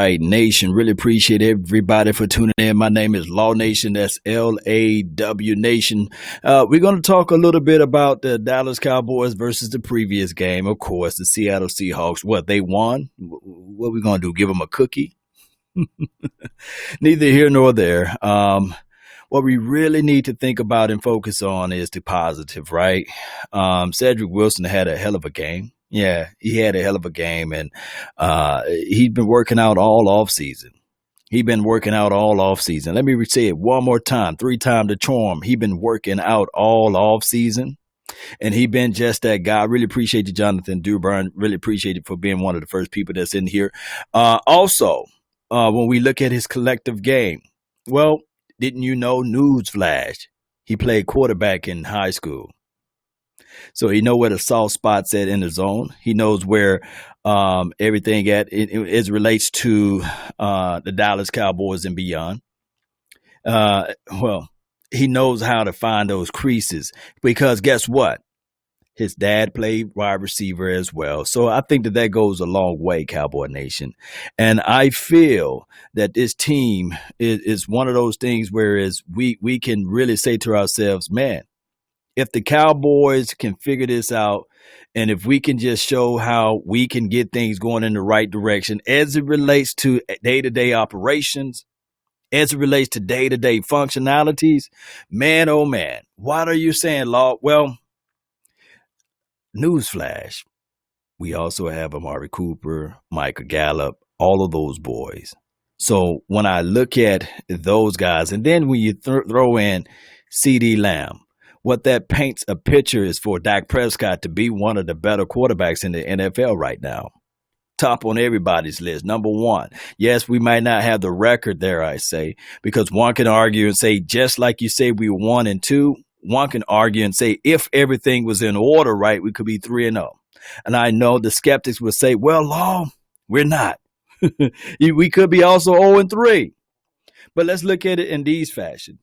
right, Nation. Really appreciate everybody for tuning in. My name is Law Nation. That's LAW Nation. We're going to talk a little bit about the Dallas Cowboys versus the previous game. Of course, the Seattle Seahawks. What, they won? What are we going to do? Give them a cookie? Neither here nor there. What we really need to think about and focus on is the positive, right? Cedric Wilson had a hell of a game. Yeah, he had a hell of a game, and he's been working out all off season. He's been working out all off season. Let me say it one more time, 3 times the charm. He's been working out all off season, and he been just that guy. I really appreciate you, Jonathan Dubern. Really appreciate it for being one of the first people that's in here. Also, when we look at his collective game, well, didn't you know, newsflash, he played quarterback in high school. So he know where the soft spots at in the zone. He knows where everything at it relates to the Dallas Cowboys and beyond. Well, he knows how to find those creases because guess what? His dad played wide receiver as well. So I think that goes a long way, Cowboy Nation. And I feel that this team is one of those things whereas we can really say to ourselves, man, if the Cowboys can figure this out, and if we can just show how we can get things going in the right direction as it relates to day-to-day operations, as it relates to day-to-day functionalities, man, oh man, what are you saying, Law? Well, newsflash, we also have Amari Cooper, Micah Gallup, all of those boys. So when I look at those guys, and then when you throw in CD Lamb, what that paints a picture is for Dak Prescott to be one of the better quarterbacks in the NFL right now. Top on everybody's list, number one. Yes, we might not have the record there, I say, because one can argue and say, just like you say, we were 1 and 2. One can argue and say, if everything was in order, right, we could be 3-0. And I know the skeptics would say, well, Law, we're not. We could be also 0-3. But let's look at it in these fashions.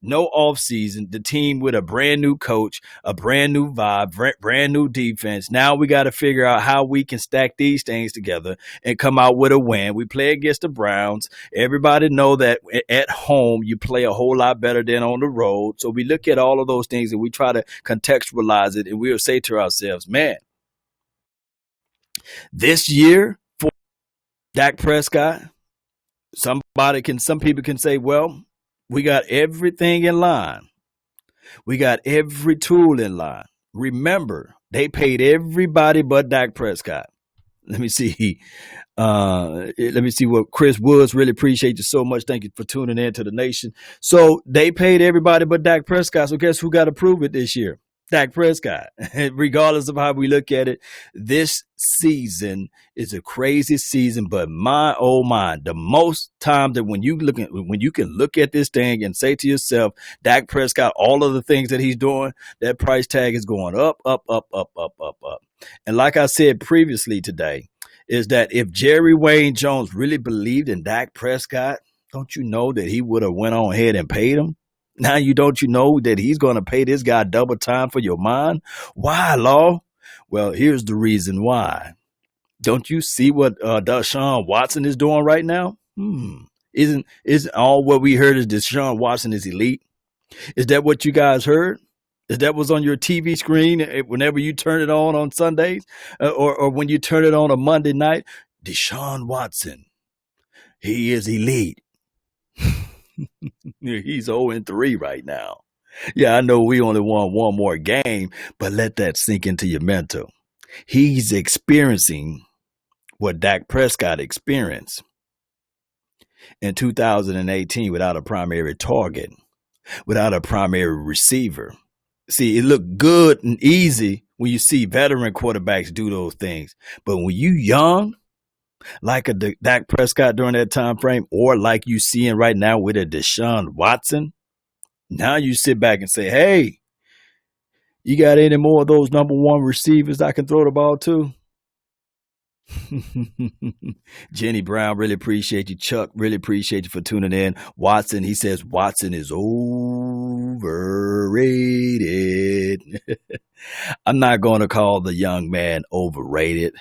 No offseason, the team with a brand new coach, a brand new vibe, brand new defense. Now we got to figure out how we can stack these things together and come out with a win. We play against the Browns. Everybody know that at home you play a whole lot better than on the road. So we look at all of those things and we try to contextualize it, and we'll say to ourselves, man, this year for Dak Prescott, some people can say, well, we got everything in line. We got every tool in line. Remember, they paid everybody but Dak Prescott. Let me see. Let me see what Chris Woods, really appreciate you so much. Thank you for tuning in to the Nation. So they paid everybody but Dak Prescott. So guess who got to prove it this year? Dak Prescott. Regardless of how we look at it, this season is a crazy season, but my oh my, the most time that when you can look at this thing and say to yourself, Dak Prescott, all of the things that he's doing, that price tag is going up, up, up, up, up, up, up. And like I said previously today, is that if Jerry Wayne Jones really believed in Dak Prescott, don't you know that he would have went on ahead and paid him? Now don't you know that he's going to pay this guy double time for your mind? Why, Law? Well, here's the reason why. Don't you see what Deshaun Watson is doing right now? Isn't all what we heard is Deshaun Watson is elite? Is that what you guys heard? Is that what's on your TV screen whenever you turn it on Sundays or when you turn it on a Monday night? Deshaun Watson, he is elite. He's 0-3 right now. Yeah, I know we only won one more game, but let that sink into your mental. He's experiencing what Dak Prescott experienced in 2018 without a primary target, without a primary receiver. See, it looked good and easy when you see veteran quarterbacks do those things. But when you young, like a Dak Prescott during that time frame, or like you seeing right now with a Deshaun Watson, now you sit back and say, hey, you got any more of those number one receivers I can throw the ball to? Jenny Brown, really appreciate you. Chuck, really appreciate you for tuning in. Watson, he says Watson is overrated. I'm not going to call the young man overrated.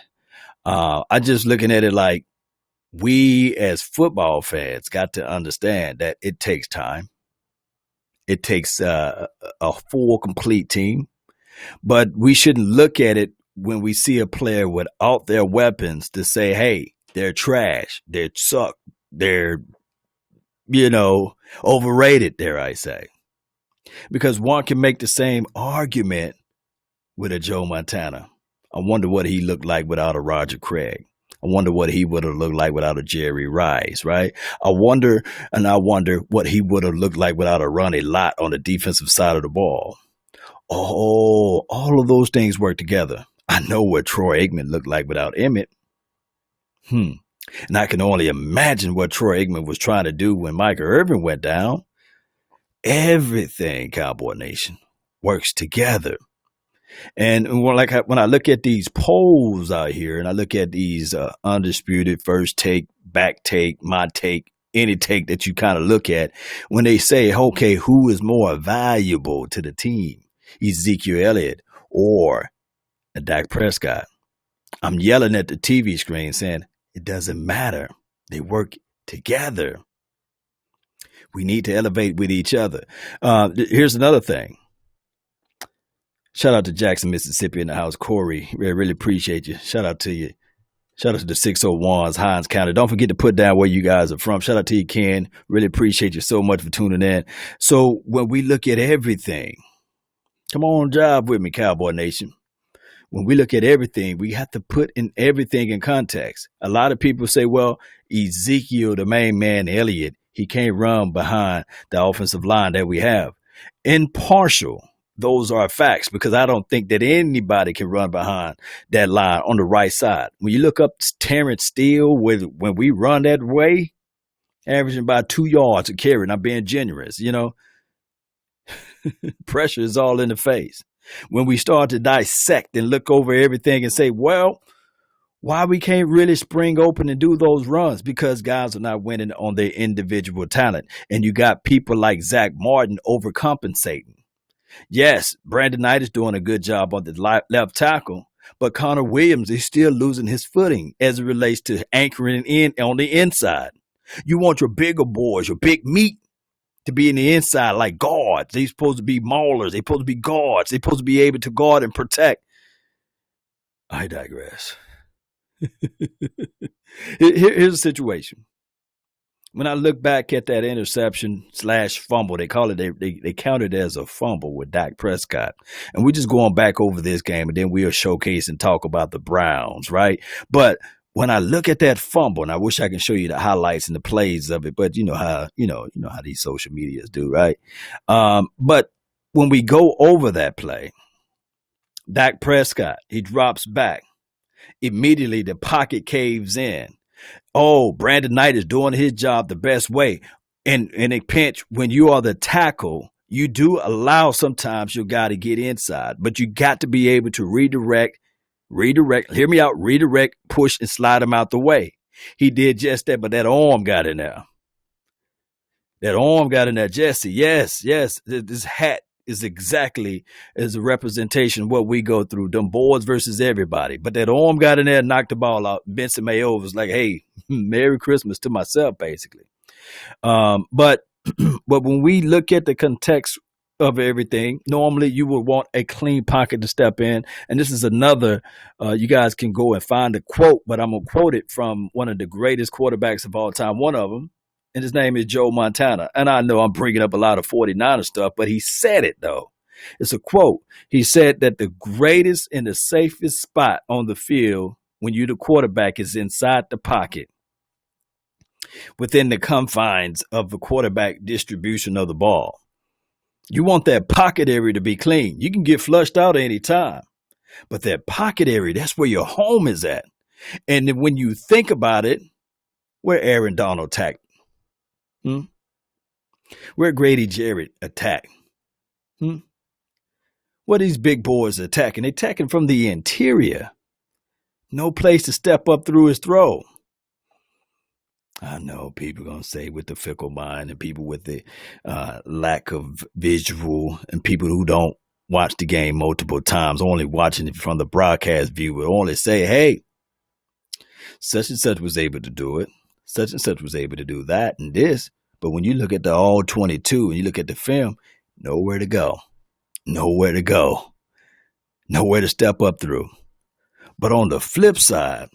I'm just looking at it like we as football fans got to understand that it takes time. It takes a full, complete team. But we shouldn't look at it when we see a player without their weapons to say, hey, they're trash, they suck, they're, overrated, dare I say. Because one can make the same argument with a Joe Montana. I wonder what he looked like without a Roger Craig. I wonder what he would have looked like without a Jerry Rice, right? I wonder what he would have looked like without a Ronnie Lott on the defensive side of the ball. Oh, all of those things work together. I know what Troy Aikman looked like without Emmett. And I can only imagine what Troy Aikman was trying to do when Michael Irvin went down. Everything, Cowboy Nation, works together. And when I look at these polls out here and I look at these undisputed first take, back take, my take, any take that you kind of look at, when they say, okay, who is more valuable to the team, Ezekiel Elliott or Dak Prescott? I'm yelling at the TV screen saying, it doesn't matter. They work together. We need to elevate with each other. Here's another thing. Shout out to Jackson, Mississippi in the house. Corey, really appreciate you. Shout out to you. Shout out to the 601s, Hines County. Don't forget to put down where you guys are from. Shout out to you, Ken. Really appreciate you so much for tuning in. So when we look at everything, come on, job with me, Cowboy Nation. When we look at everything, we have to put in everything in context. A lot of people say, well, Ezekiel, the main man, Elliott, he can't run behind the offensive line that we have. Impartial. Those are facts because I don't think that anybody can run behind that line on the right side. When you look up Terrence Steele, when we run that way, averaging about 2 yards a carry, and I'm being generous, pressure is all in the face. When we start to dissect and look over everything and say, well, why we can't really spring open and do those runs? Because guys are not winning on their individual talent. And you got people like Zach Martin overcompensating. Yes, Brandon Knight is doing a good job on the left tackle, but Connor Williams is still losing his footing as it relates to anchoring in on the inside. You want your bigger boys, your big meat, to be in the inside like guards. They're supposed to be maulers. They're supposed to be guards. They're supposed to be able to guard and protect. I digress. Here's the situation. When I look back at that interception / fumble, they call it, they count it as a fumble with Dak Prescott. And we're just going back over this game and then we'll showcase and talk about the Browns, right? But when I look at that fumble, and I wish I can show you the highlights and the plays of it, but you know how these social medias do, right? But when we go over that play, Dak Prescott, he drops back. Immediately the pocket caves in. Oh, Brandon Knight is doing his job the best way. And in a pinch, when you are the tackle, you do allow sometimes your guy to get inside, but you got to be able to redirect, hear me out, redirect, push, and slide him out the way. He did just that, but that arm got in there. Jesse. Yes. This hat is exactly as a representation of what we go through. Them boards versus everybody. But that arm got in there and knocked the ball out. Benson Mayo was like, hey, Merry Christmas to myself, basically. But when we look at the context of everything, normally you would want a clean pocket to step in. And this is another, you guys can go and find a quote, but I'm going to quote it from one of the greatest quarterbacks of all time, one of them. And his name is Joe Montana. And I know I'm bringing up a lot of 49er stuff, but he said it, though. It's a quote. He said that the greatest and the safest spot on the field when you're the quarterback is inside the pocket, within the confines of the quarterback distribution of the ball. You want that pocket area to be clean. You can get flushed out any time, but that pocket area, that's where your home is at. And then when you think about it, where Aaron Donald attacked, where Grady Jarrett attacked, what these big boys attacking? They attacking from the interior. No place to step up through his throw. I know people going to say with the fickle mind and people with the lack of visual and people who don't watch the game multiple times, only watching it from the broadcast view, will only say, hey, such and such was able to do it. such and such was able to do that and this. But when you look at the all 22 and you look at the film, nowhere to go, nowhere to go, nowhere to step up through. But on the flip side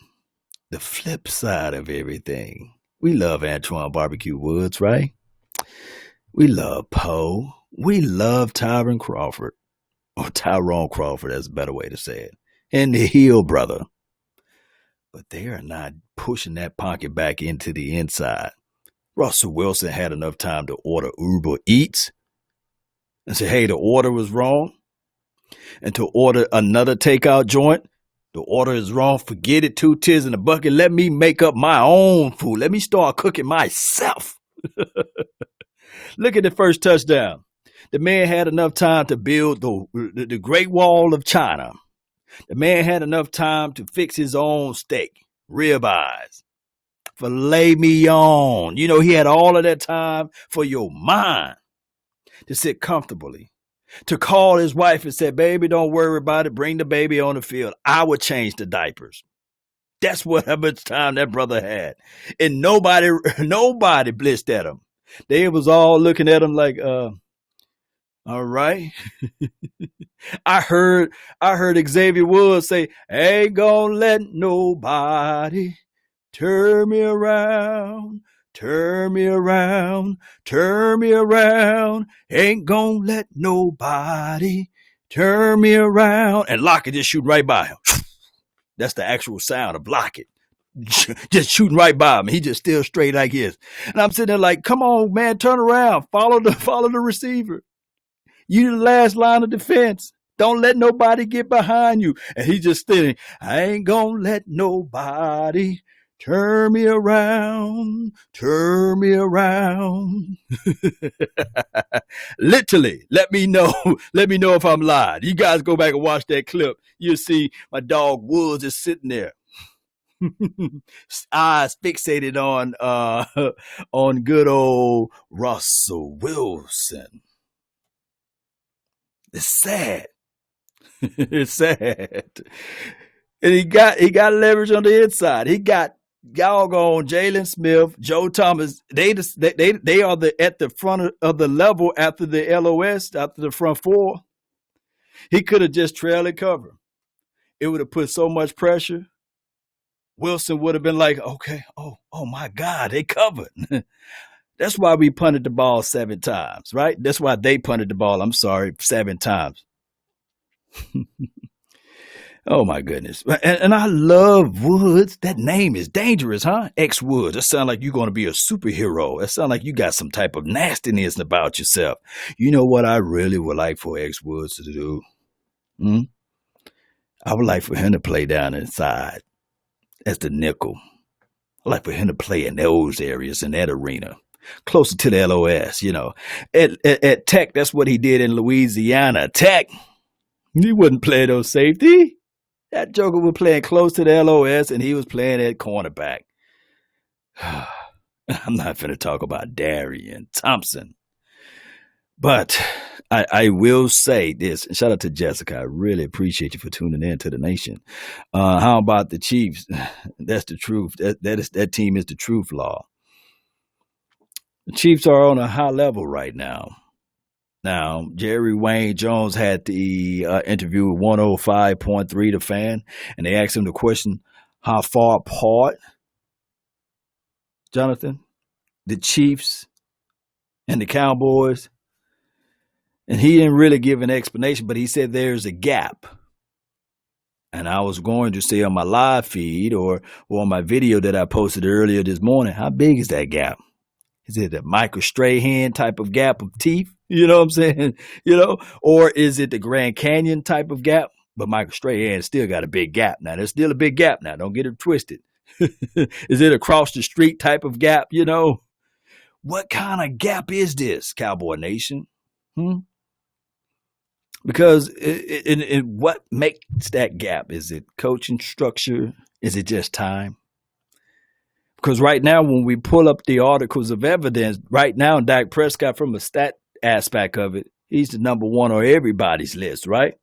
of everything, we love Antoine Barbecue Woods, right? We love Poe. We love Tyrone Crawford, or Tyrone Crawford, that's a better way to say it, and the Hill brother. But they are not pushing that pocket back into the inside. Russell Wilson had enough time to order Uber Eats and say, hey, the order was wrong. And to order another takeout joint, the order is wrong. Forget it, 2 tears in a bucket. Let me make up my own food. Let me start cooking myself. Look at the first touchdown. The man had enough time to build the Great Wall of China. The man had enough time to fix his own steak, ribeyes, filet mignon. You know, he had all of that time for your mind to sit comfortably, to call his wife and say, baby, don't worry about it. Bring the baby on the field. I would change the diapers. That's what much time that brother had. And nobody blissed at him. They was all looking at him like, all right. I heard Xavier Woods say, ain't gonna let nobody turn me around, turn me around, turn me around. Ain't gonna let nobody turn me around. And Lockett just shooting right by him. That's the actual sound of Lockett. Just shooting right by him. He just still straight like his. And I'm sitting there like, come on, man, turn around. Follow the receiver. You the last line of defense. Don't let nobody get behind you. And he just sitting, I ain't gonna let nobody turn me around, turn me around. Literally, let me know if I'm lying. You guys go back and watch that clip. You'll see my dog Woods is sitting there. Eyes fixated on good old Russell Wilson. It's sad. It's sad. And he got leverage on the inside. He got doggone Jalen Smith, Joe Thomas. They are at the front of the level after the LOS, after the front four. He could have just trailed and covered. It would have put so much pressure. Wilson would have been like, okay, oh my God, they covered. That's why we punted the ball 7 times, right? That's why they punted the ball, 7 times. Oh, my goodness. And I love Woods. That name is dangerous, huh? X Woods. That sounds like you're going to be a superhero. That sounds like you got some type of nastiness about yourself. You know what I really would like for X Woods to do? I would like for him to play down inside as the nickel. I'd like for him to play in those areas, in that arena, closer to the LOS, you know. At Tech, that's what he did in Louisiana. Tech, he wouldn't play those safety. That joker was playing close to the LOS, and he was playing at cornerback. I'm not going to talk about Darian Thompson. But I will say this, and shout out to Jessica. I really appreciate you for tuning in to the nation. How about the Chiefs? That's the truth. That team is the truth, law. The Chiefs are on a high level right now. Now, Jerry Wayne Jones had the interview with 105.3 The Fan, and they asked him the question, how far apart, Jonathan, the Chiefs and the Cowboys? And he didn't really give an explanation, but he said there's a gap. And I was going to say on my live feed or on my video that I posted earlier this morning, how big is that gap? Is it a Michael Strahan type of gap of teeth? You know what I'm saying? You know, or is it the Grand Canyon type of gap? But Michael Strahan still got a big gap now. There's still a big gap now. Don't get it twisted. Is it across the street type of gap? You know, what kind of gap is this, Cowboy Nation? Because what makes that gap? Is it coaching structure? Is it just time? Because right now, when we pull up the articles of evidence, right now, Dak Prescott, from a stat aspect of it, he's the number one on everybody's list, right?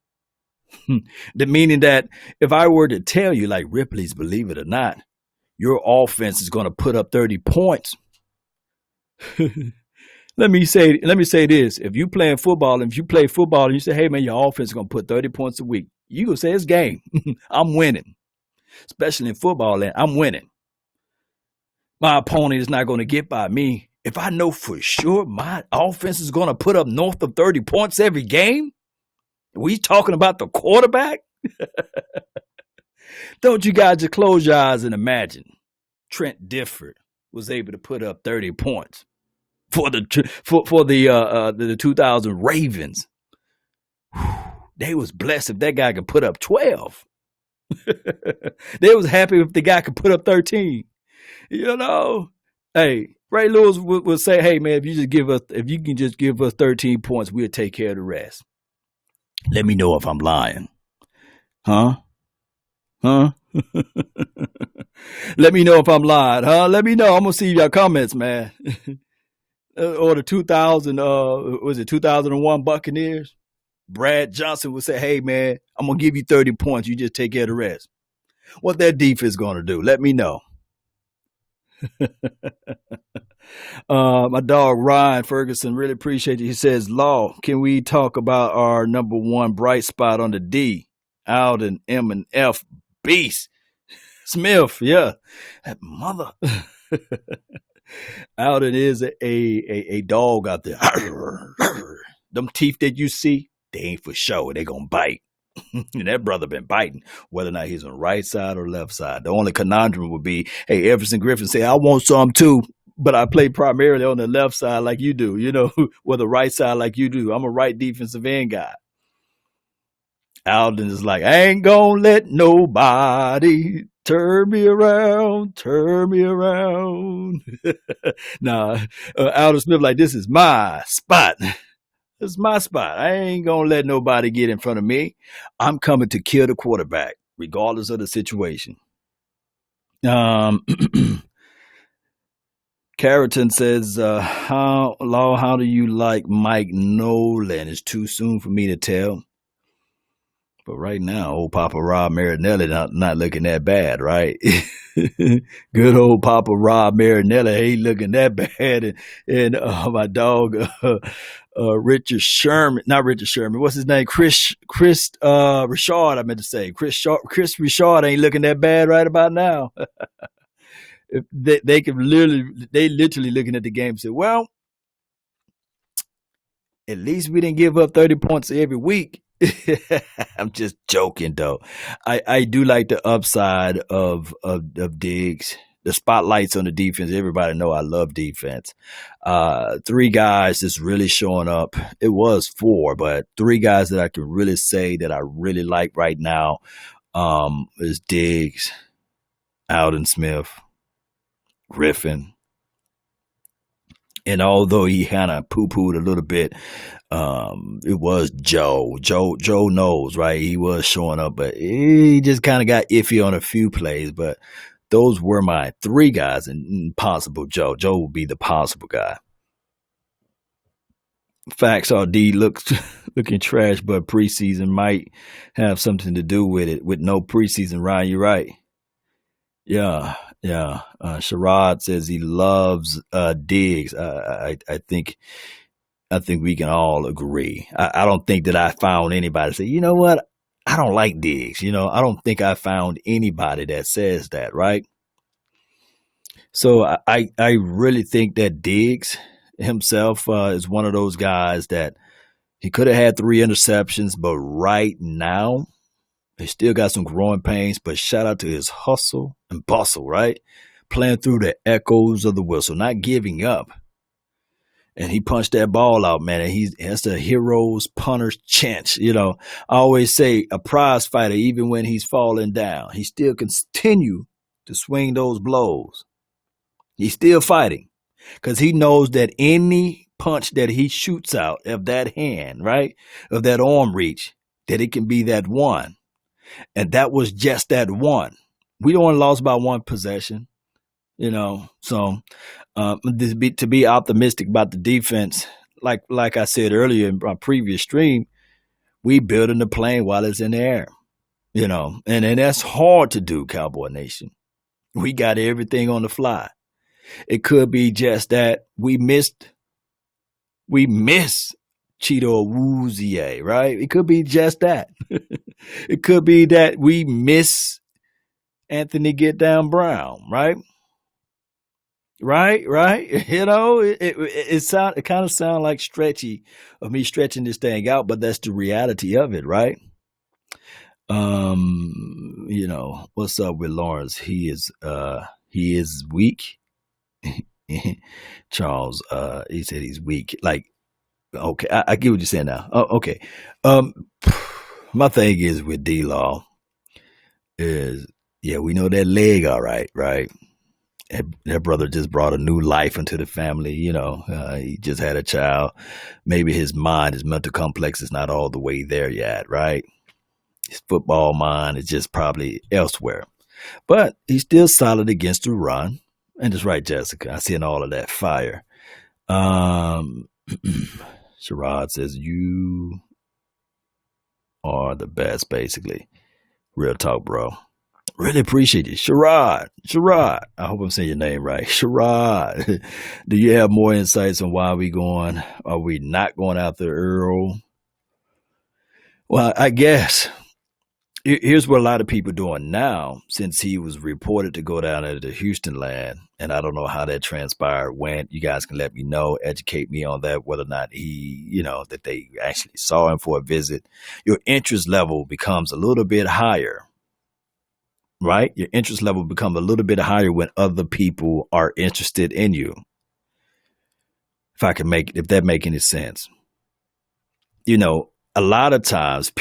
The meaning that if I were to tell you, like Ripley's Believe It or Not, your offense is going to put up 30 points. Let me say this. If you playing football, and if you play football and you say, hey man, your offense is going to put 30 points a week, you going to say it's game. I'm winning. Especially in football, and I'm winning. My opponent is not going to get by me. If I know for sure my offense is going to put up north of 30 points every game, we talking about the quarterback? Don't you guys just close your eyes and imagine Trent Difford was able to put up 30 points for the 2000 Ravens. They was blessed if that guy could put up 12. They was happy if the guy could put up 13. You know, hey, Ray Lewis would say, "Hey man, if you can just give us 13 points, we'll take care of the rest." Let me know if I'm lying, huh? Let me know if I'm lying, huh? Let me know. I'm gonna see your comments, man. Or the 2000, was it 2001 Buccaneers? Brad Johnson would say, "Hey man, I'm gonna give you 30 points. You just take care of the rest." What that defense gonna do? Let me know. My dog Ryan Ferguson, really appreciate it. He says, "Law, can we talk about our number one bright spot on the D? Alden M and F Beast Smith, yeah, that mother." Alden is a dog out there. Them teeth that you see, they ain't for sure. They gonna bite. And that brother been biting, whether or not he's on the right side or left side. The only conundrum would be, hey, Everson Griffin say, I want some too, but I play primarily on the left side like you do, or the right side like you do. I'm a right defensive end guy. Alden is like, I ain't gonna let nobody turn me around. Nah, Alden Smith like, this is my spot. This is my spot. I ain't going to let nobody get in front of me. I'm coming to kill the quarterback, regardless of the situation. Carrington says, how do you like Mike Nolan? It's too soon for me to tell. But right now, old Papa Rob Marinelli not looking that bad, right? Good old Papa Rob Marinelli ain't looking that bad. And my dog, Richard Sherman, not Richard Sherman, what's his name? Chris Richard, I meant to say. Chris Richard ain't looking that bad right about now. They literally looking at the game and say, well, at least we didn't give up 30 points every week. I'm just joking though. I do like the upside of Diggs. The spotlights on the defense. Everybody know I love defense. 3 guys that's really showing up. It was 4, but 3 guys that I can really say that I really like right now is Diggs, Alden Smith, Griffin. And although he kind of poo-pooed a little bit, it was Joe. Joe knows, right? He was showing up, but he just kind of got iffy on a few plays. But those were my 3 guys, and possible Joe. Joe will be the possible guy. Facts are D looking trash, but preseason might have something to do with it. With no preseason, Ryan, you're right. Yeah. Sherrod says he loves Diggs. I think we can all agree. I don't think that I found anybody say, you know what, I don't like Diggs. I don't think I found anybody that says that, right? So I really think that Diggs himself is one of those guys that he could have had 3 interceptions, but right now he still got some growing pains, but shout out to his hustle and bustle, right? Playing through the echoes of the whistle, not giving up. And he punched that ball out, man. And that's the hero's punter's chance. I always say a prize fighter, even when he's falling down, he still continue to swing those blows. He's still fighting because he knows that any punch that he shoots out of that hand, right, of that arm reach, that it can be that one. And that was just that one. We only lost by 1 possession, So to be optimistic about the defense, like I said earlier in my previous stream, we building the plane while it's in the air, and that's hard to do, Cowboy Nation. We got everything on the fly. It could be just that we miss Cheeto Awuzie, right? It could be just that. It could be that we miss Anthony Get Down Brown, right? Right. It kind of sound like stretchy of me stretching this thing out, but that's the reality of it, right? What's up with Lawrence? He is weak. Charles, he said he's weak. Like, okay, I get what you're saying now. Oh, okay. Um, my thing is with D Law is, yeah, we know that leg, all right, right? That brother just brought a new life into the family. He just had a child. Maybe his mind, his mental complex is not all the way there yet, right? His football mind is just probably elsewhere. But he's still solid against the run. And it's right, Jessica. I seen all of that fire. Um, Sherrod says, you are the best, basically. Real talk, bro. Really appreciate it. Sherrod. I hope I'm saying your name right. Sherrod. Do you have more insights on why are we not going after Earl? Well, I guess here's what a lot of people are doing now, since he was reported to go down into Houston land, and I don't know how that transpired, went. You guys can let me know, educate me on that, whether or not that they actually saw him for a visit. Your interest level becomes a little bit higher, right? Your interest level becomes a little bit higher when other people are interested in you. If that make any sense. A lot of times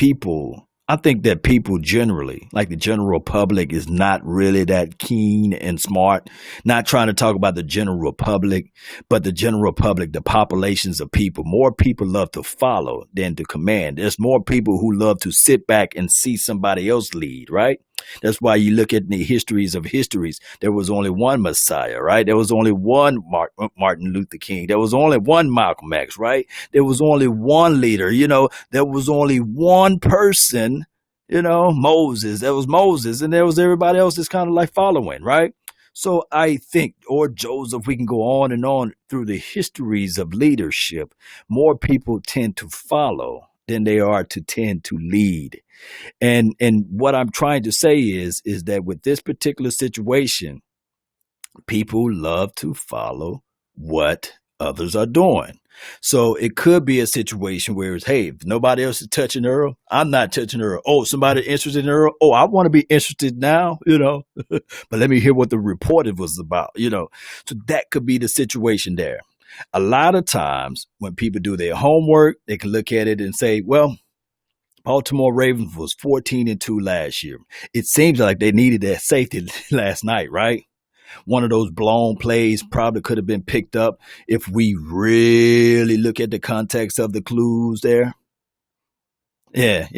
I think that people generally, like the general public, is not really that keen and smart. Not trying to talk about the general public, but the general public, the populations of people. More people love to follow than to command. There's more people who love to sit back and see somebody else lead, right? That's why you look at the histories of histories. There was only one Messiah, right? There was only one Martin Luther King. There was only one Malcolm X, right? There was only one leader. There was only one person, Moses. There was Moses, and there was everybody else that's kind of like following, right? So I think, or Joseph, we can go on and on through the histories of leadership. More people tend to follow than they are to tend to lead. And what I'm trying to say is that with this particular situation, people love to follow what others are doing. So it could be a situation where it's, hey, if nobody else is touching Earl, I'm not touching Earl. Oh, somebody interested in Earl? Oh, I want to be interested now, but let me hear what the report was about, So that could be the situation there. A lot of times when people do their homework, they can look at it and say, well, Baltimore Ravens was 14-2 last year. It seems like they needed that safety last night, right? One of those blown plays probably could have been picked up if we really look at the context of the clues there. Yeah.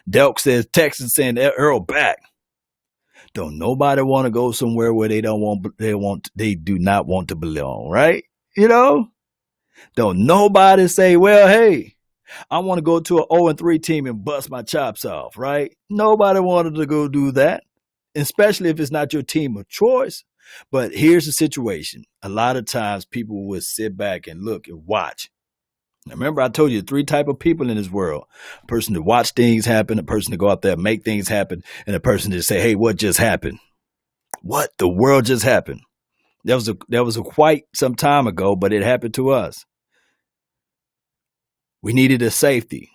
Delk says, Texas saying Earl back. Don't nobody want to go somewhere where they do not want to belong, right? Don't nobody say, well, hey, I want to go to an 0-3 team and bust my chops off, right? Nobody wanted to go do that, especially if it's not your team of choice. But here's the situation. A lot of times people will sit back and look and watch. Now, remember, I told you 3 types of people in this world. A person to watch things happen, a person to go out there and make things happen, and a person to say, hey, what just happened? What? The world just happened. That was a quite some time ago, but it happened to us. We needed a safety.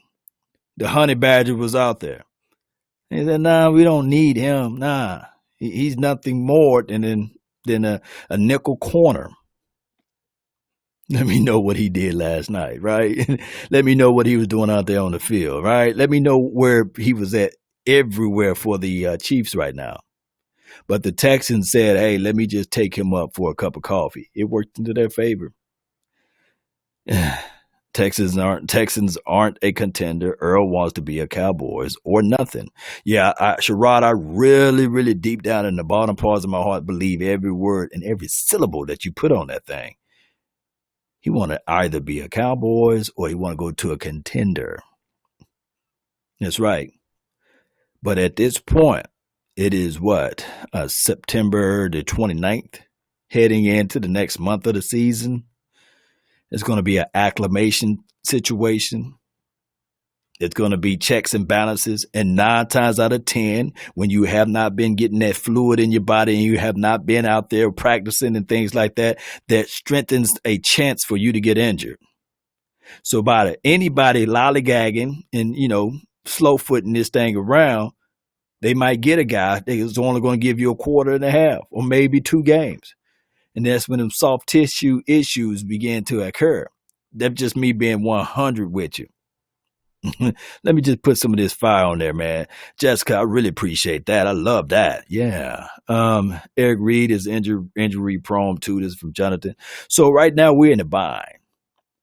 The honey badger was out there. He said, nah, we don't need him. Nah, he's nothing more than a nickel corner. Let me know what he did last night, right? Let me know what he was doing out there on the field, right? Let me know where he was at everywhere for the Chiefs right now. But the Texans said, hey, let me just take him up for a cup of coffee. It worked into their favor. Texans aren't a contender. Earl wants to be a Cowboys or nothing. Yeah, Sherrod, I really, really deep down in the bottom parts of my heart believe every word and every syllable that you put on that thing. He want to either be a Cowboys or he want to go to a contender. That's right. But at this point, It is what? September the 29th, heading into the next month of the season. It's going to be an acclimation situation. It's going to be checks and balances. And 9 times out of 10, when you have not been getting that fluid in your body and you have not been out there practicing and things like that, that strengthens a chance for you to get injured. So by anybody lollygagging and, slow footing this thing around, they might get a guy that's only going to give you a quarter and a half or maybe 2 games. And that's when them soft tissue issues begin to occur. That's just me being 100 with you. Let me just put some of this fire on there, man. Jessica, I really appreciate that. I love that. Yeah. Eric Reed is injury prone too. This is from Jonathan. So right now we're in a bind.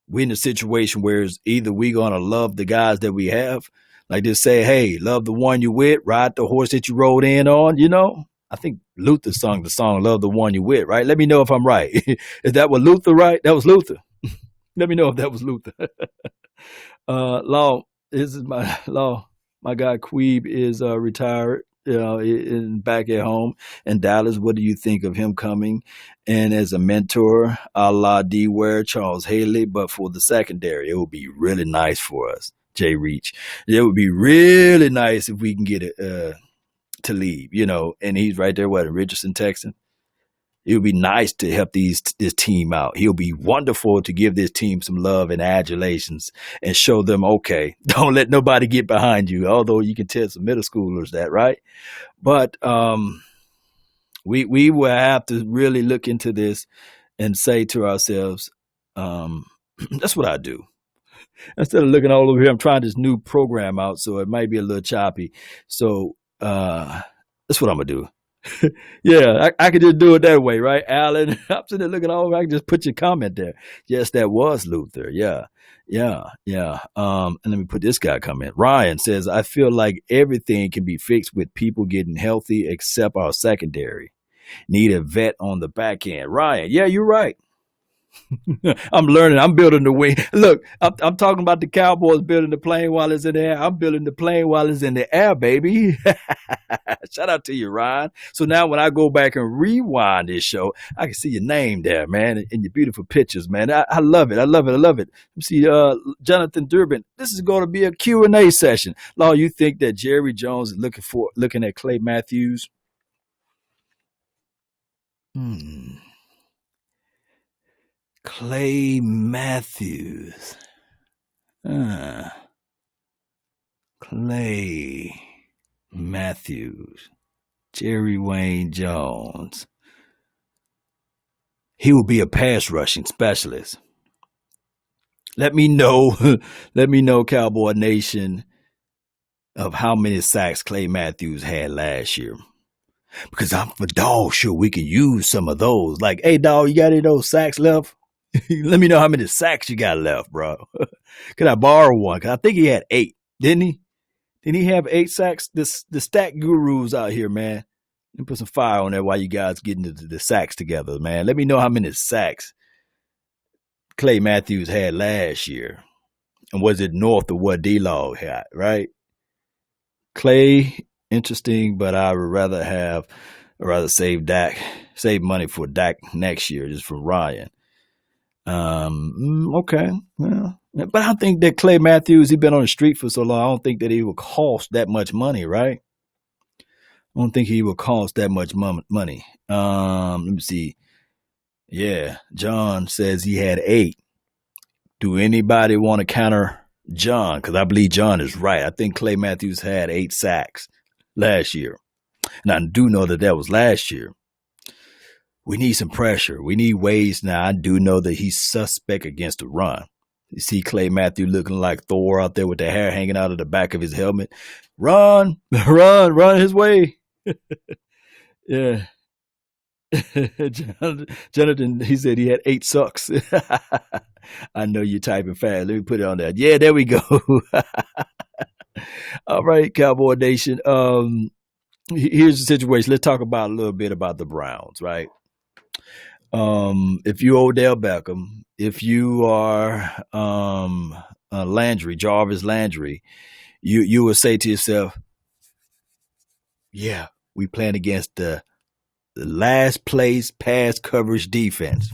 We're in a situation where it's either we're going to love the guys that we have, like just say, hey, love the one you with, ride the horse that you rode in on, I think Luther sung the song Love the One You With, right? Let me know if I'm right. Is that what Luther, right? That was Luther. Let me know if that was Luther. Law, this is my Law. My guy Queeb is retired, back at home in Dallas. What do you think of him coming and as a mentor, a la D Ware, Charles Haley, but for the secondary? It would be really nice for us, Jay Reach. It would be really nice if we can get it to leave, and he's right there, in Richardson, Texas. It would be nice to help this team out. He'll be wonderful to give this team some love and adulations and show them, okay, don't let nobody get behind you. Although you can tell some middle schoolers that, right? But we will have to really look into this and say to ourselves, that's what I do. Instead of looking all over here, I'm trying this new program out, so it might be a little choppy. So that's what I'm gonna do. Yeah, I could just do it that way, right, Alan? I'm sitting there looking all over. I can just put your comment there. Yes, that was Luther. Yeah. And let me put this guy comment. Ryan says, I feel like everything can be fixed with people getting healthy except our secondary. Need a vet on the back end. Ryan, yeah, you're right. I'm learning. I'm building the wing. Look, I'm talking about the Cowboys building the plane while it's in the air. I'm building the plane while it's in the air, baby. Shout out to you, Ryan. So now when I go back and rewind this show, I can see your name there, man, and your beautiful pictures, man. I love it. I love it. I love it. You see, Jonathan Durbin, this is going to be a Q&A session. Law, you think that Jerry Jones is looking at Clay Matthews? Clay Matthews. Clay Matthews. Jerry Wayne Jones. He will be a pass rushing specialist. Let me know, Cowboy Nation, of how many sacks Clay Matthews had last year. Because I'm for dog sure we can use some of those. Like, hey, dog, you got any of those sacks left? Let me know how many sacks you got left, bro. Could I borrow one? Because I think he had 8, didn't he? Didn't he have 8 sacks? The stat gurus out here, man. Let me put some fire on there while you guys getting the sacks together, man. Let me know how many sacks Clay Matthews had last year. And was it north of what D-Log had, right? Clay, interesting, but I would rather save money for Dak next year, just for Ryan. Okay. Well, but I think that Clay Matthews, he's been on the street for so long, I don't think that he will cost that much money, right? I don't think he will cost that much money. Let me see. Yeah, John says he had 8. Do anybody want to counter John? Because I believe John is right. I think Clay Matthews had 8 sacks last year. And I do know that was last year. We need some pressure. We need ways. Now, I do know that he's suspect against the run. You see Clay Matthews looking like Thor out there with the hair hanging out of the back of his helmet. Run his way. Yeah. Jonathan, he said he had 8 sucks. I know you're typing fast. Let me put it on there. Yeah, there we go. All right, Cowboy Nation. Here's the situation. Let's talk a little bit about the Browns, right? If you Odell Beckham, if you are Jarvis Landry, you will say to yourself, yeah, We playing against the last place pass coverage defense.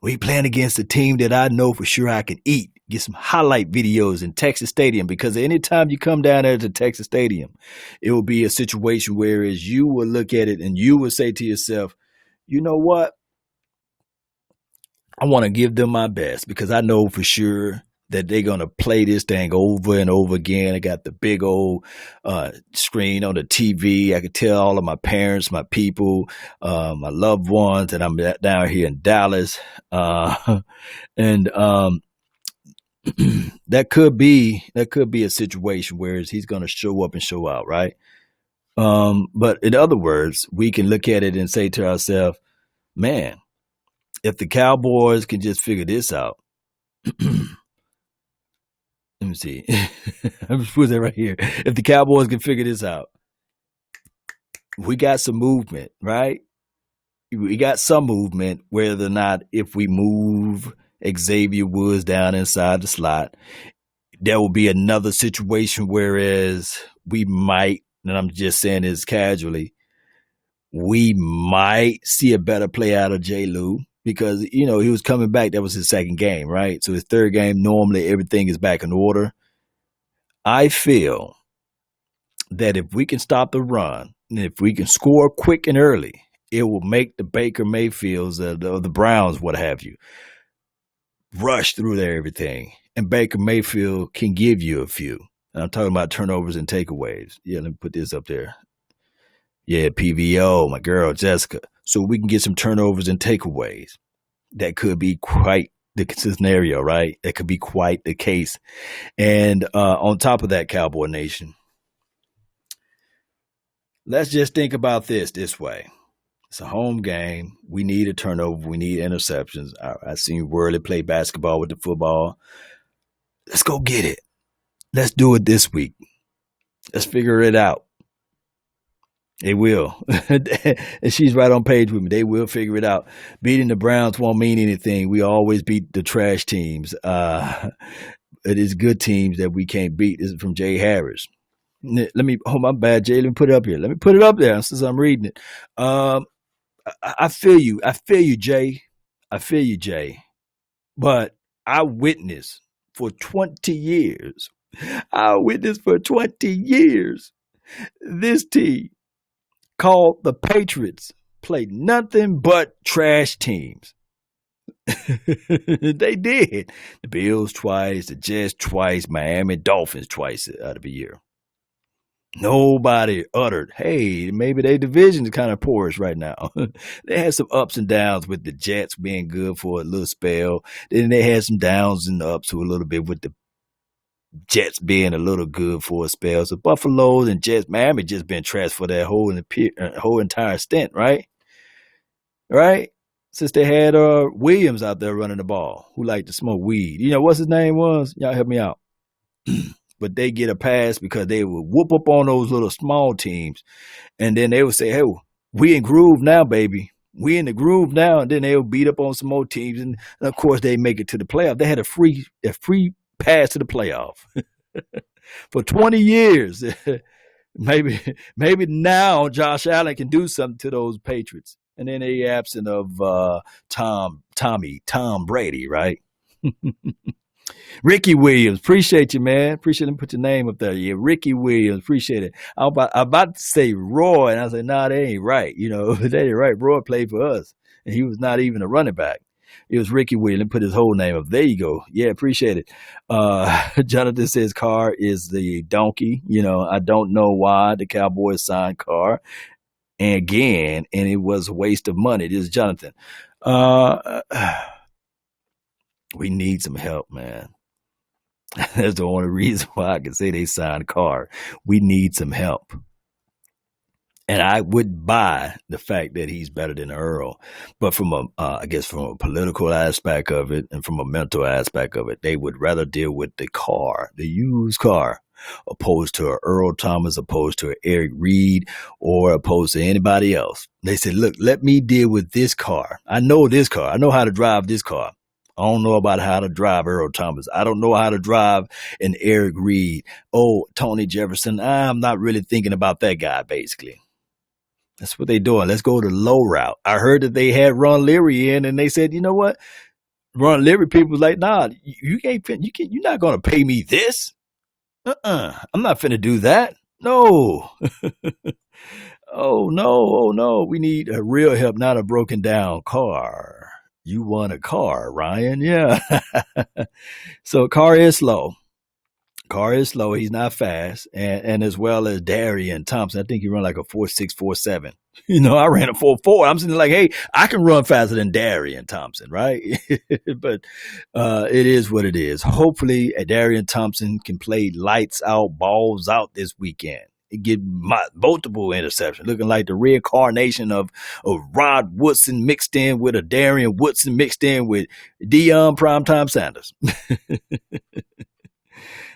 We playing against a team that I know for sure I can eat. Get some highlight videos in Texas Stadium, because anytime you come down there to Texas Stadium, it will be a situation where as you will look at it and you will say to yourself, you know what? I want to give them my best, because I know for sure that they're going to play this thing over and over again. I got the big old screen on the TV. I could tell all of my parents, my people, my loved ones that I'm down here in Dallas. And that could be a situation where he's going to show up and show out, right? But in other words, we can look at it and say to ourselves, man, if the Cowboys can just figure this out, let me see. I'm just put that right here. If the Cowboys can figure this out, we got some movement, right? We got some movement, whether or not if we move Xavier Woods down inside the slot, there will be another situation, whereas we might, and I'm just saying this casually, we might see a better play out of J. Lou. Because, he was coming back. That was his second game, right? So his third game, normally everything is back in order. I feel that if we can stop the run, and if we can score quick and early, it will make the Baker Mayfields, the Browns, what have you, rush through there everything. And Baker Mayfield can give you a few. And I'm talking about turnovers and takeaways. Yeah, let me put this up there. Yeah, PVO, my girl, Jessica. So we can get some turnovers and takeaways. That could be quite the scenario, right? That could be quite the case. And on top of that, Cowboy Nation, let's just think about this way. It's a home game. We need a turnover. We need interceptions. I seen Worley play basketball with the football. Let's go get it. Let's do it this week. Let's figure it out. They will. And she's right on page with me. They will figure it out. Beating the Browns won't mean anything. We always beat the trash teams. It is good teams that we can't beat. This is from Jay Harris. Let me, my bad, Jay. Let me put it up here. Let me put it up there since I'm reading it. I feel you. I feel you, Jay. I feel you, Jay. But I witnessed for 20 years. This team called the Patriots played nothing but trash teams. They did. The Bills twice, the Jets twice, Miami Dolphins twice out of a year. Nobody uttered, hey, maybe their division is kind of porous right now. They had some ups and downs with the Jets being good for a little spell. Then they had some downs and ups to a little bit with the Jets being a little good for a spell. So Buffalo and Jets, Miami just been trash for that whole entire stint, right? Right? Since they had Williams out there running the ball, who liked to smoke weed. What's his name was? Y'all help me out. But they get a pass because they would whoop up on those little small teams. And then they would say, hey, we in groove now, baby. We in the groove now. And then they would beat up on some more teams. And of course, they make it to the playoff. They had a free pass to the playoff for 20 years. Maybe now Josh Allen can do something to those Patriots. And then they absent of Tom Brady, right? Ricky Williams, appreciate you, man. Appreciate him. Put your name up there. Yeah, Ricky Williams, appreciate it. I'm about to say Roy, and I said, nah, that ain't right. That ain't right. Roy played for us, and he was not even a running back. It was Ricky Williams. Put his whole name up. There you go. Yeah, appreciate it. Jonathan says Carr is the donkey. I don't know why the Cowboys signed Carr. And again, and it was a waste of money. This is Jonathan. We need some help, man. That's the only reason why I can say they signed Carr. We need some help. And I would buy the fact that he's better than Earl. But from a political aspect of it and from a mental aspect of it, they would rather deal with the used car, opposed to an Earl Thomas, opposed to an Eric Reed, or opposed to anybody else. They said, look, let me deal with this car. I know this car. I know how to drive this car. I don't know about how to drive Earl Thomas. I don't know how to drive an Eric Reed. Oh, Tony Jefferson. I'm not really thinking about that guy, basically. That's what they're doing. Let's go the low route. I heard that they had Ron Leary in, and they said, you know what? Ron Leary people was like, nah, you're not going to pay me this. I'm not finna do that. No. Oh no. We need a real help, not a broken down car. You want a car, Ryan? Yeah. So car is slow. Car is slow. He's not fast, and as well as Darian Thompson. I think he run like a 4.6, 4.7. I ran a 4.4. I'm sitting like, hey, I can run faster than Darian Thompson, right? But it is what it is. Hopefully, Darian Thompson can play lights out, balls out this weekend. Get multiple interceptions, looking like the reincarnation of Rod Woodson mixed in with a Darian Woodson mixed in with Deion Primetime Sanders.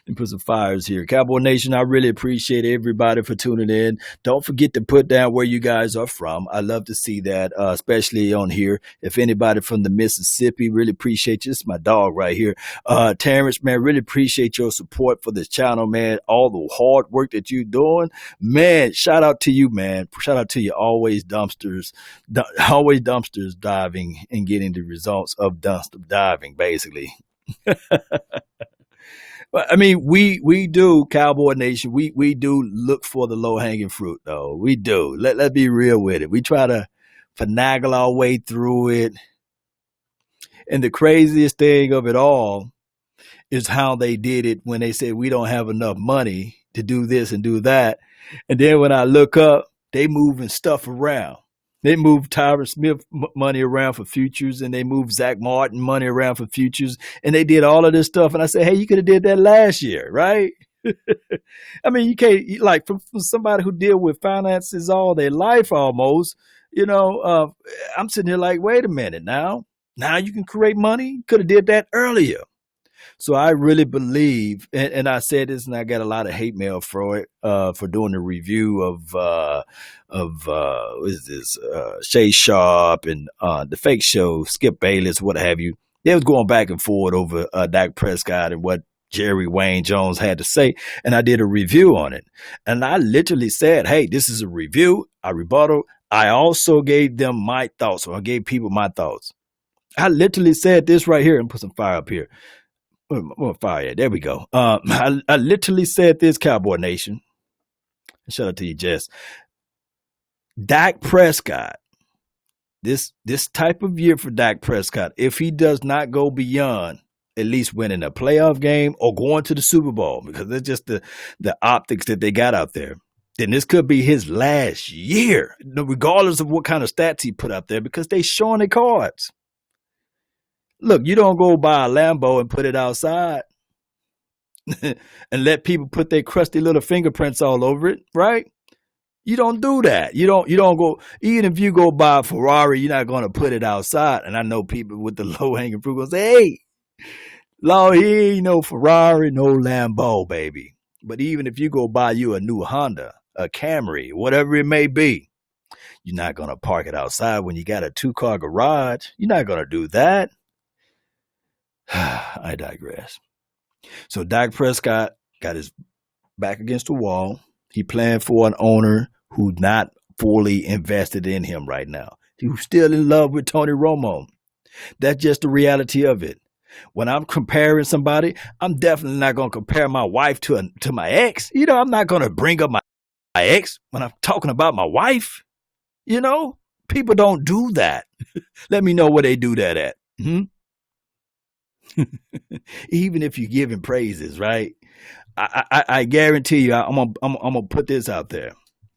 And put some fires here. Cowboy Nation, I really appreciate everybody for tuning in. Don't forget to put down where you guys are from. I love to see that, especially on here. If anybody from the Mississippi, really appreciate you. This is my dog right here. Terrence, man, really appreciate your support for this channel, man. All the hard work that you're doing. Man, shout out to you, man. Shout out to you. Always dumpsters diving and getting the results of dumpster diving, basically. I mean, we do, Cowboy Nation. We do look for the low hanging fruit, though. We do. Let's be real with it. We try to finagle our way through it. And the craziest thing of it all is how they did it when they said we don't have enough money to do this and do that. And then when I look up, they moving stuff around. They moved Tyron Smith money around for futures, and they moved Zach Martin money around for futures, and they did all of this stuff. And I said, hey, you could have did that last year, right? I mean, you can't, like, from somebody who deal with finances all their life almost, I'm sitting here like, wait a minute now. Now you can create money? Could have did that earlier. So I really believe, and I said this, and I got a lot of hate mail for it, for doing the review what is this, Shay Sharp and the fake show, Skip Bayless, what have you. They was going back and forth over Dak Prescott and what Jerry Wayne Jones had to say, and I did a review on it. And I literally said, hey, this is a review, I rebuttal. I also gave them my thoughts, or I gave people my thoughts. I literally said this right here, and put some fire up here. Fire, there we go. I literally said this, Cowboy Nation. Shout out to you, Jess. Dak Prescott, this type of year for Dak Prescott, if he does not go beyond at least winning a playoff game or going to the Super Bowl, because that's just the optics that they got out there, then this could be his last year, regardless of what kind of stats he put out there, because they showing the cards. Look, you don't go buy a Lambo and put it outside and let people put their crusty little fingerprints all over it, right? You don't do that. You don't go, even if you go buy a Ferrari, you're not going to put it outside. And I know people with the low hanging fruit will say, hey, Lord, he ain't no Ferrari, no Lambo, baby. But even if you go buy you a new Honda, a Camry, whatever it may be, you're not going to park it outside when you got a 2-car garage. You're not going to do that. I digress. So Dak Prescott got his back against the wall. He playing for an owner who's not fully invested in him right now. He's still in love with Tony Romo. That's just the reality of it. When I'm comparing somebody, I'm definitely not going to compare my wife to my ex. I'm not going to bring up my ex when I'm talking about my wife. People don't do that. Let me know where they do that at. Even if you're giving praises, right? I guarantee you, I'm gonna put this out there,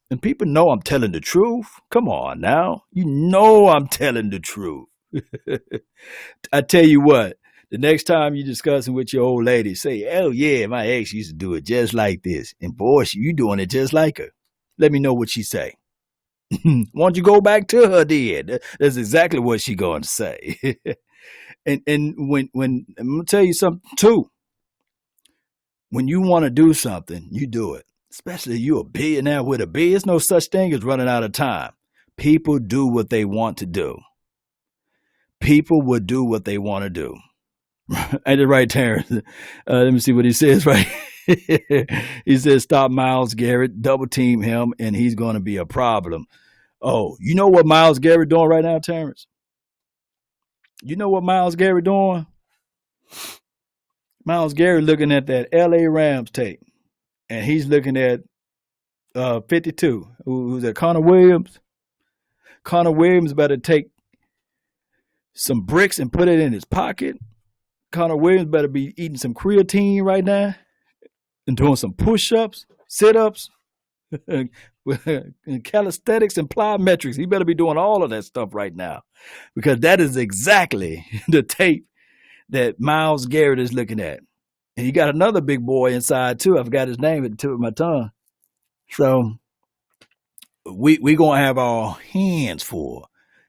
and people know I'm telling the truth. Come on now, I'm telling the truth. I tell you what, the next time you're discussing with your old lady, say, "Oh yeah, my ex used to do it just like this," and boy, you doing it just like her. Let me know what she say. Why don't you go back to her then? That's exactly what she going to say. And when I'm gonna tell you something too, when you want to do something, you do it. Especially you a billionaire with a B. There's no such thing as running out of time. People do what they want to do. People will do what they want to do. Ain't it right, Terrence? Let me see what he says, right? He says, stop Miles Garrett, double team him, and he's going to be a problem. Oh, you know what Miles Garrett doing right now, Terrence? You know what Miles Garrett doing? Miles Garrett looking at that L.A. Rams tape, and he's looking at 52. Who's that? Connor Williams. Connor Williams better take some bricks and put it in his pocket. Connor Williams better be eating some creatine right now and doing some push-ups, sit-ups, calisthenics and plyometrics. He better be doing all of that stuff right now, because that is exactly the tape that Miles Garrett is looking at. And you got another big boy inside too. I forgot his name at the tip of my tongue. So we gonna have our hands full.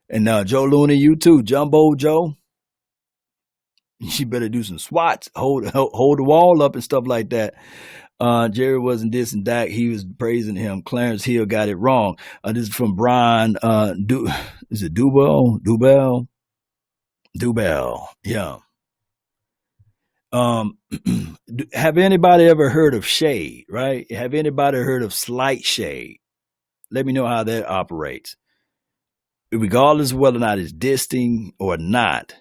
And Joe Looney, you too, Jumbo Joe. You better do some swats, hold the wall up and stuff like that. Jerry wasn't dissing Dak; he was praising him. Clarence Hill got it wrong. This is from Brian. Is it Dubell? Dubell. Yeah. Have anybody ever heard of shade? Right? Have anybody heard of slight shade? Let me know how that operates. Regardless of whether or not it's dissing or not,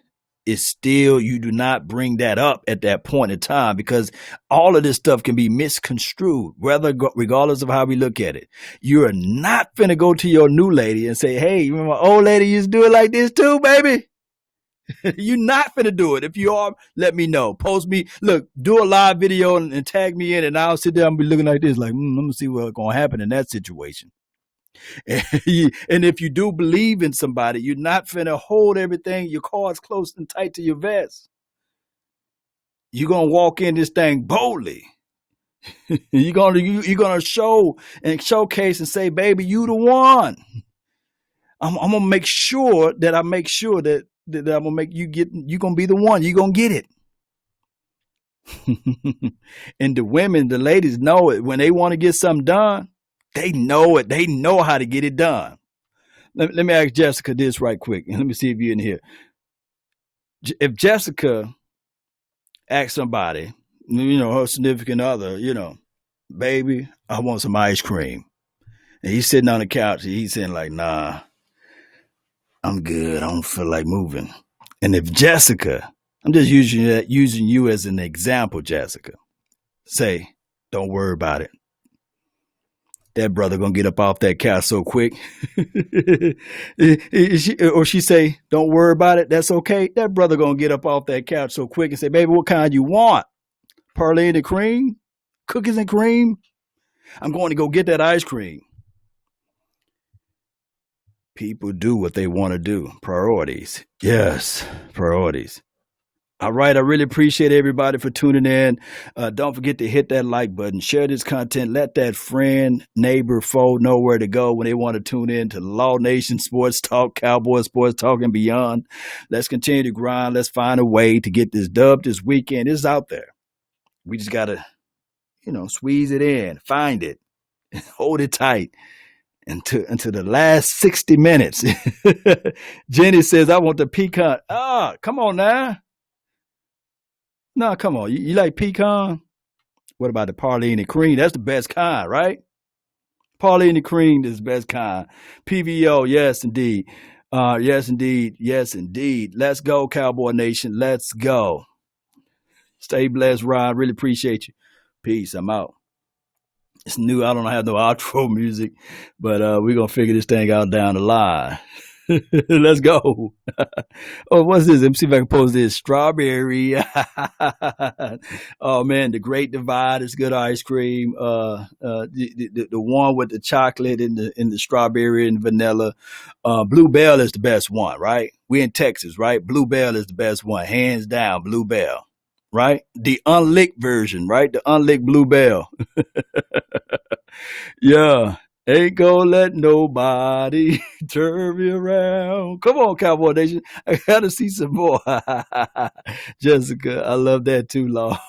it's still, you do not bring that up at that point in time, because all of this stuff can be misconstrued, regardless of how we look at it. You're not finna go to your new lady and say, hey, you remember my old lady used to do it like this too, baby? You're not finna do it. If you are, let me know. Post me. Look, do a live video and tag me in, and I'll sit there and be looking like this, like, I'm gonna see what's gonna happen in that situation. And if you do believe in somebody, you're not finna hold everything, your cards close and tight to your vest. You're gonna walk in this thing boldly. You're gonna show and showcase and say, baby, you the one. I'm gonna make sure that I'm gonna make you get, you're gonna be the one, you're gonna get it. And the women, the ladies know it. When they want to get something done, they know it. They know how to get it done. Let me ask Jessica this right quick, and let me see if you're in here. If Jessica asks somebody, her significant other, baby, I want some ice cream, and he's sitting on the couch, and he's saying like, nah, I'm good. I don't feel like moving. And if Jessica, I'm just using you as an example, Jessica, say, don't worry about it. That brother gonna get up off that couch so quick. Or she say, don't worry about it, that's okay. That brother gonna get up off that couch so quick and say, baby, what kind you want? Parley and cream? Cookies and cream? I'm going to go get that ice cream. People do what they want to do. Priorities. Yes, priorities. All right. I really appreciate everybody for tuning in. Don't forget to hit that like button. Share this content. Let that friend, neighbor, foe know where to go when they want to tune in to Law Nation Sports Talk, Cowboys Sports Talk, and beyond. Let's continue to grind. Let's find a way to get this dub this weekend. It's out there. We just got to, squeeze it in, find it, hold it tight until the last 60 minutes. Jenny says, I want the pecan. Come on now. No, come on. You like pecan? What about the parley and the cream? That's the best kind, right? Parley and the cream is the best kind. PVO, yes, indeed. Yes, indeed. Yes, indeed. Let's go, Cowboy Nation. Let's go. Stay blessed, Ryan. Really appreciate you. Peace. I'm out. It's new. I don't have no outro music, but we're going to figure this thing out down the line. Let's go. Oh, what's this? Let me see if I can post this. Strawberry. Oh, man, the Great Divide is good ice cream. The one with the chocolate and the strawberry and vanilla. Bluebell is the best one, right? We in Texas, right? Bluebell is the best one. Hands down, Bluebell. Right? The unlicked version, right? The unlicked Bluebell. Yeah. Ain't gonna let nobody turn me around. Come on, Cowboy Nation. I gotta see some more. Jessica, I love that too, Law.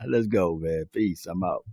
Let's go, man. Peace. I'm out.